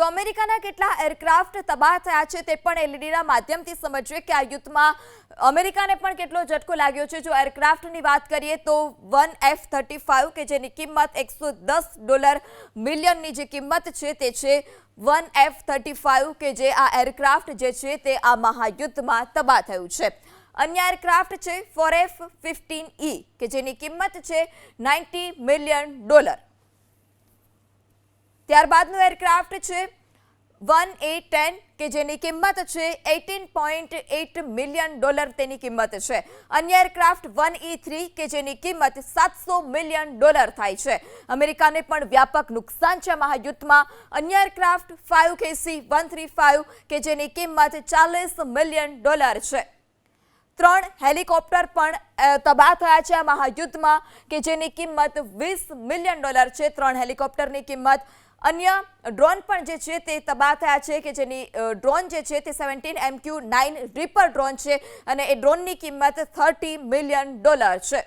તો અમેરિકાના કેટલા એરક્રાફ્ટ તબાહ થયા છે તે પણ એલઈડીના માધ્યમથી સમજીએ કે આ યુદ્ધમાં અમેરિકાને પણ કેટલો ઝટકો લાગ્યો છે। જો એરક્રાફ્ટની વાત કરીએ તો વન F-35 કે જેની કિંમત $110 મિલિયનની જે કિંમત છે તે છે વન F-35 કે જે આ એરક્રાફ્ટ જે છે તે આ મહાયુદ્ધમાં તબાહ થયું છે। અન્ય એરક્રાફ્ટ છે 4F-15E કે જેની કિંમત છે $90 મિલિયન। ત્યારબાદનું એરક્રાફ્ટ છે 1A-10 કે જેની કિંમત છે $18.8 મિલિયન તેની કિંમત છે। અન્ય એરક્રાફ્ટ 1E-3 કે જેની કિંમત $700 મિલિયન થાય છે। અમેરિકાને પણ વ્યાપક નુકસાન છે મહાયુદ્ધમાં। અન્ય એરક્રાફ્ટ 5KC-135 કે જેની કિંમત $40 મિલિયન છે। 3 હેલિકોપ્ટર પણ તબાહ થયા છે આ મહાયુદ્ધમાં કે જેની કિંમત $20 મિલિયન છે। 3 હેલિકોપ્ટરની કિંમત। અન્ય ડ્રોન પણ જે છે તે તબાહ થયા છે કે જેની ડ્રોન જે છે તે 17 MQ-9 રીપર ડ્રોન છે અને એ ડ્રોનની કિંમત $30 મિલિયન છે।